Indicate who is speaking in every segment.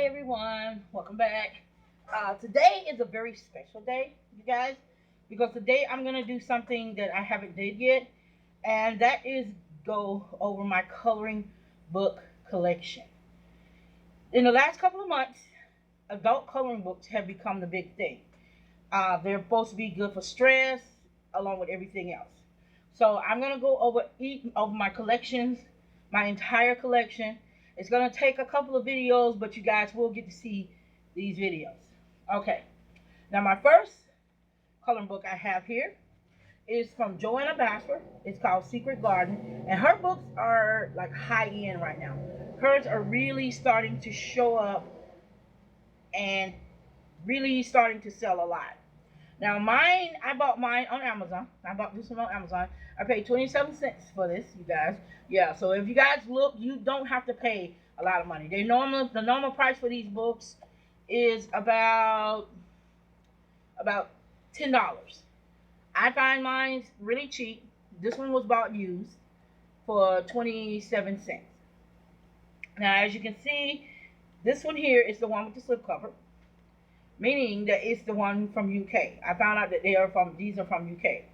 Speaker 1: everyone, welcome back. Today is a very special day, you guys, because today I'm gonna do something that I haven't did yet, and that is go over my coloring book collection. In the last couple of months, adult coloring books have become the big thing. They're supposed to be good for stress, along with everything else. So I'm gonna go over each of my collections, my entire collection. It's gonna take a couple of videos, but you guys will get to see these videos. Okay. Now my first coloring book I have here is from Johanna Basford. It's called Secret Garden, and her books are like high end right now. Hers are really starting to show up and really starting to sell a lot. Now mine, I bought mine on Amazon. I bought this one on Amazon. I paid 27 cents for this, you guys. Yeah, so if you guys look, you don't have to pay a lot of money. The normal price for these books is about $10. I find mine really cheap. This one was bought used for 27 cents. Now as you can see, this one here is the one with the slipcover, meaning that it's the one from UK. I found out that these are from UK.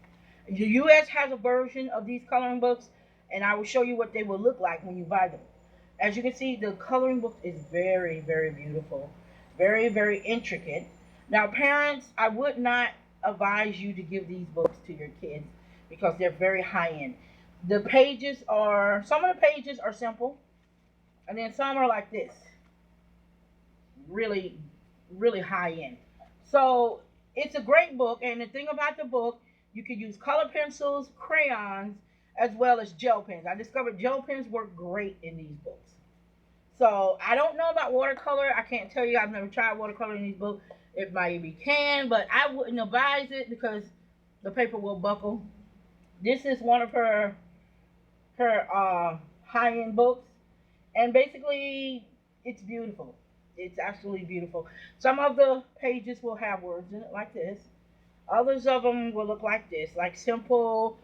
Speaker 1: The US has a version of these coloring books, and I will show you what they will look like when you buy them. As you can see, the coloring book is very, very beautiful, very, very intricate. Now, parents, I would not advise you to give these books to your kids because they're very high end. Some of the pages are simple, and then some are like this, really, really high end. So it's a great book, and the thing about the book, you can use color pencils, crayons, as well as gel pens. I discovered gel pens work great in these books. So I don't know about watercolor. I can't tell you. I've never tried watercolor in these books. It might be can, but I wouldn't advise it because the paper will buckle. This is one of her high end books, and basically it's beautiful. It's absolutely beautiful. Some of the pages will have words in it like this. Others of them will look like this, like simple,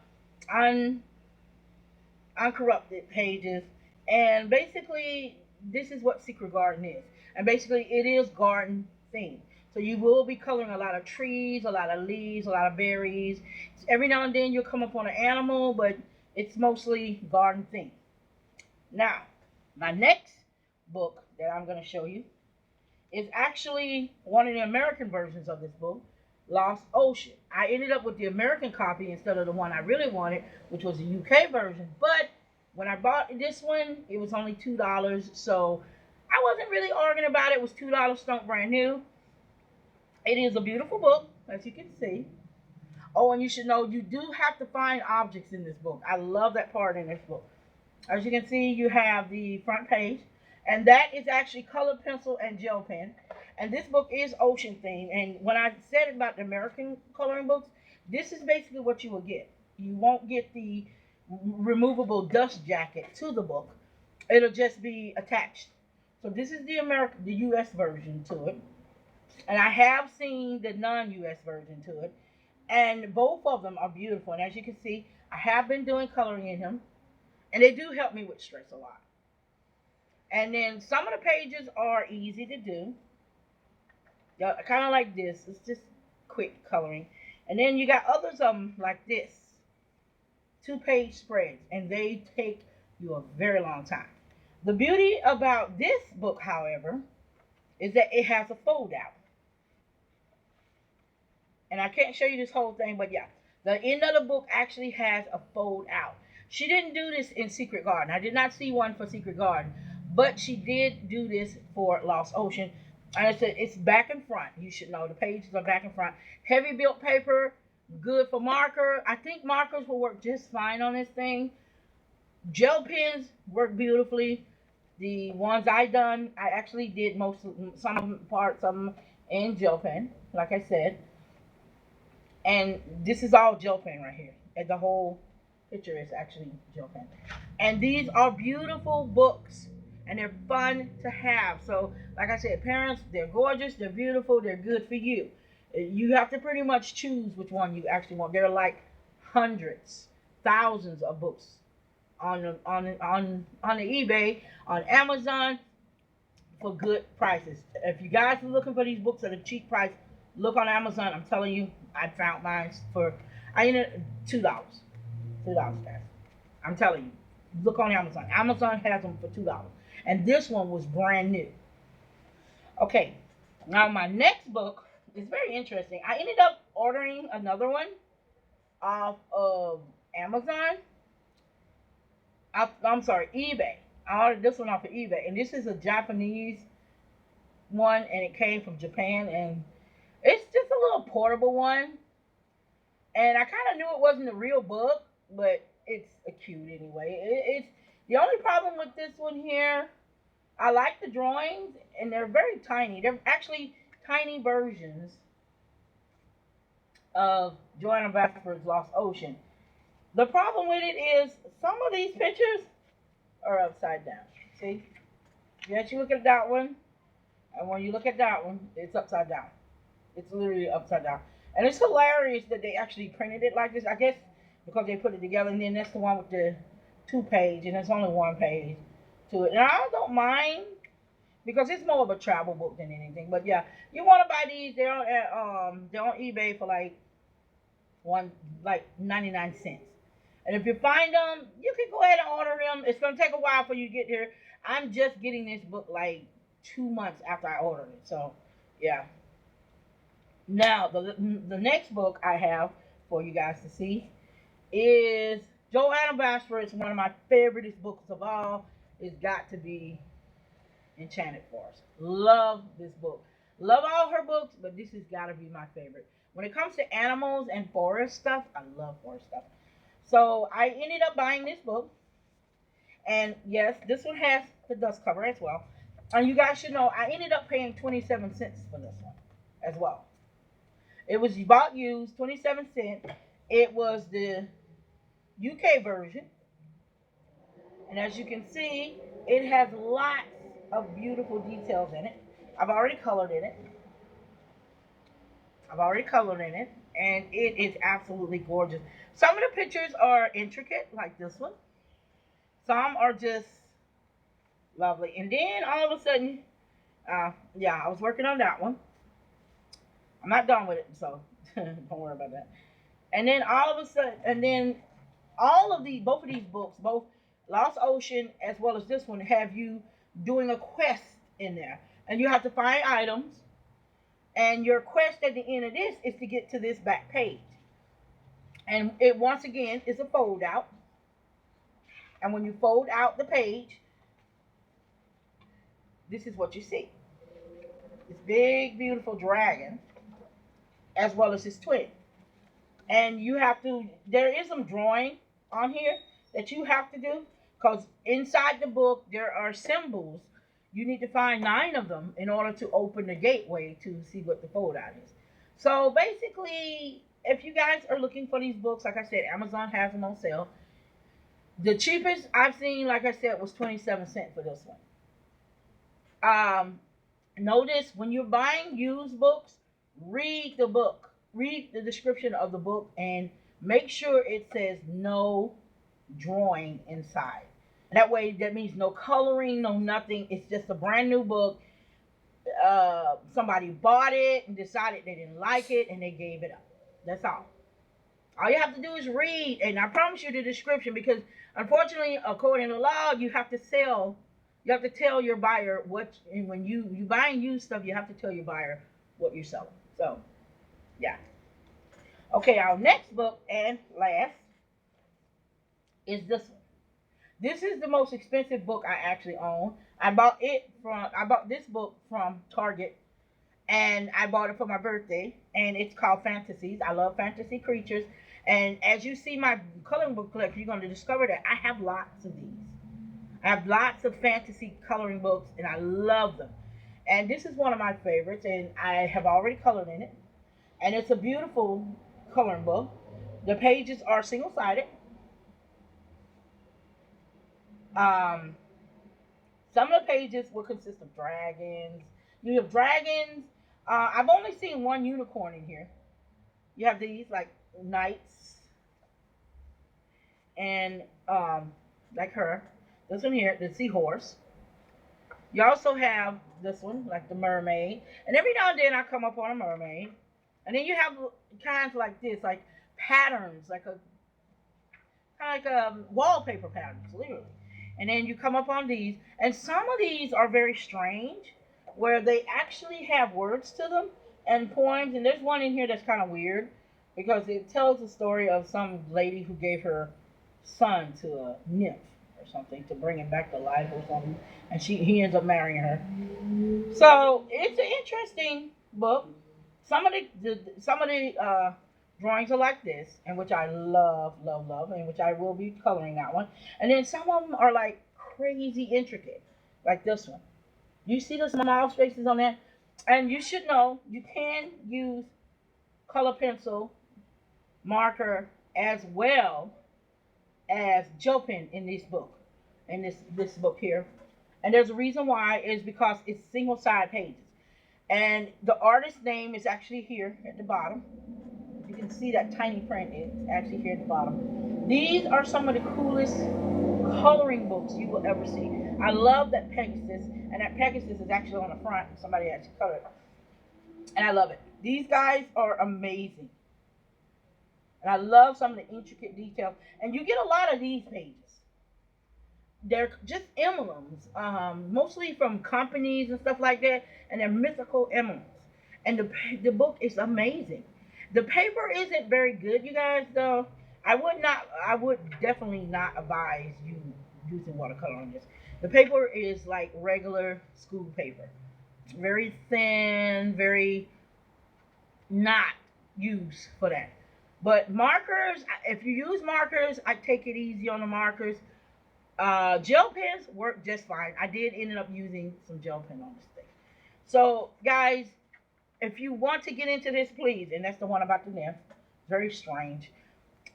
Speaker 1: uncorrupted pages. And basically, this is what Secret Garden is. And basically, it is garden themed. So you will be coloring a lot of trees, a lot of leaves, a lot of berries. Every now and then you'll come upon an animal, but it's mostly garden themed. Now, my next book that I'm going to show you is actually one of the American versions of this book, Lost Ocean. I ended up with the American copy instead of the one I really wanted, which was the UK version. But when I bought this one, it was only $2, so I wasn't really arguing about it. It was $2, stunk brand new. It is a beautiful book, as you can see. Oh, and you should know you do have to find objects in this book. I love that part in this book. As you can see, you have the front page, and that is actually colored pencil and gel pen. And this book is ocean themed. And when I said about the American coloring books, this is basically what you will get. You won't get the removable dust jacket to the book. It'll just be attached. So this is the US version to it. And I have seen the non-US version to it. And both of them are beautiful. And as you can see, I have been doing coloring in them. And they do help me with stress a lot. And then some of the pages are easy to do. Kind of like this. It's just quick coloring. And then you got others of them like this. 2-page spreads. And they take you a very long time. The beauty about this book, however, is that it has a fold out. And I can't show you this whole thing, but yeah. The end of the book actually has a fold out. She didn't do this in Secret Garden. I did not see one for Secret Garden. But she did do this for Lost Ocean. And I said it's back and front. You should know the pages are back and front. Heavy built paper, good for marker. I think markers will work just fine on this thing. Gel pens work beautifully. The ones I actually did some parts of them in gel pen, like I said. And this is all gel pen right here. And the whole picture is actually gel pen. And these are beautiful books. And they're fun to have. So, like I said, parents, they're gorgeous, they're beautiful, they're good for you. You have to pretty much choose which one you actually want. There are like hundreds, thousands of books on the eBay, on Amazon, for good prices. If you guys are looking for these books at a cheap price, look on Amazon. I'm telling you, I found mine for I ended $2. $2, guys. I'm telling you, look on Amazon. Amazon has them for $2, and this one was brand new. Okay, now my next book is very interesting. I ended up ordering another one off of Amazon. I'm sorry, eBay. I ordered this one off of eBay, and this is a Japanese one, and it came from Japan, and it's just a little portable one. And I kind of knew it wasn't a real book, but it's a cute anyway. It's the only problem with this one here. I like the drawings, and they're very tiny. They're actually tiny versions of Johanna Basford's Lost Ocean. The problem with it is some of these pictures are upside down. See? Yes, you look at that one, and when you look at that one, it's upside down. It's literally upside down. And it's hilarious that they actually printed it like this. I guess because they put it together, and then that's the one with the 2 page, and it's only 1 page to it. And I don't mind because it's more of a travel book than anything. But yeah, you want to buy these? They're on eBay for like 99 cents. And if you find them, you can go ahead and order them. It's gonna take a while for you to get here. I'm just getting this book like 2 months after I ordered it. So yeah. Now the next book I have for you guys to see is Johanna Basford. It's one of my favorite books of all. It's got to be Enchanted Forest. Love this book. Love all her books, but this has got to be my favorite. When it comes to animals and forest stuff, I love forest stuff. So I ended up buying this book. And yes, this one has the dust cover as well. And you guys should know I ended up paying 27 cents for this one as well. It was bought used, 27 cents. It was the UK version. And as you can see, it has lots of beautiful details in it. I've already colored in it. And it is absolutely gorgeous. Some of the pictures are intricate, like this one. Some are just lovely. And then all of a sudden, yeah, I was working on that one. I'm not done with it, so don't worry about that. And then all of a sudden, and then both of these books, both Lost Ocean as well as this one, have you doing a quest in there, and you have to find items. And your quest at the end of this is to get to this back page. And it once again is a fold out. And when you fold out the page, this is what you see. This big, beautiful dragon, as well as his twin. And you have to, there is some drawing on here that you have to do, because inside the book there are symbols. You need to find 9 of them in order to open the gateway to see what the fold out is. So basically, if you guys are looking for these books, like I said, Amazon has them on sale. The cheapest I've seen, like I said, was 27 cents for this one. Notice when you're buying used books, read the book. Read the description of the book and make sure it says no drawing inside. That way, that means no coloring, no nothing. It's just a brand new book. Somebody bought it and decided they didn't like it and they gave it up. That's all. All you have to do is read, and I promise you the description, because unfortunately, according to law, you have to sell. You have to tell your buyer what, and when you buying used stuff, you have to tell your buyer what you're selling. So, yeah. Okay, our next book and last is this one. This is the most expensive book I actually own. I bought this book from Target, and I bought it for my birthday, and it's called Fantasies. I love fantasy creatures, and as you see my coloring book collection, you're going to discover that I have lots of these. I have lots of fantasy coloring books, and I love them. And this is one of my favorites, and I have already colored in it, and it's a beautiful coloring book. The pages are single-sided. Some of the pages will consist of dragons. You have dragons. I've only seen one unicorn in here. You have these like knights, and like her. This one here, the seahorse. You also have this one, like the mermaid, and every now and then I come up on a mermaid, and then you have kinds like this, like patterns, like a kind of like wallpaper patterns, literally. And then you come up on these, and some of these are very strange, where they actually have words to them and poems. And there's one in here that's kind of weird because it tells the story of some lady who gave her son to a nymph or something to bring him back to life or something, and he ends up marrying her. So it's an interesting book. Some of the drawings are like this, and which I love, love, love, and which I will be coloring that one. And then some of them are like crazy intricate, like this one. You see the small spaces on that, and you should know you can use color pencil, marker, as well as gel pen in this book, in this book here. And there's a reason why is because it's single side pages. And the artist's name is actually here at the bottom. You can see that tiny print is actually here at the bottom. These are some of the coolest coloring books you will ever see. I love that Pegasus, and that Pegasus is actually on the front. Somebody actually colored it, and I love it. These guys are amazing, and I love some of the intricate details. And you get a lot of these pages. They're just emblems, mostly from companies and stuff like that, and they're mythical emblems. And the book is amazing. The paper isn't very good, you guys. Though I would definitely not advise you using watercolor on this. The paper is like regular school paper, very thin, very not used for that. But markers, if you use markers, I take it easy on the markers. Gel pens work just fine. I did end up using some gel pen on this thing. So, guys, if you want to get into this, please, and that's the one about the nymph. Very strange.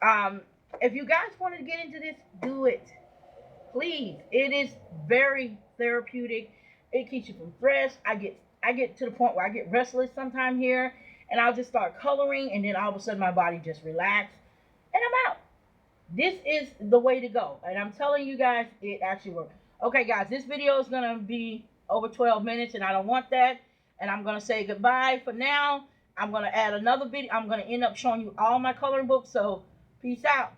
Speaker 1: Um, if you guys wanted to get into this, do it. Please. It is very therapeutic. It keeps you from stress. I get to the point where I get restless sometime here, and I'll just start coloring, and then all of a sudden my body just relaxes, and I'm out. This is the way to go, and I'm telling you guys, it actually works. Okay, guys, this video is gonna be over 12 minutes, and I don't want that. And I'm gonna say goodbye for now. I'm gonna add another video. I'm gonna end up showing you all my coloring books. So peace out.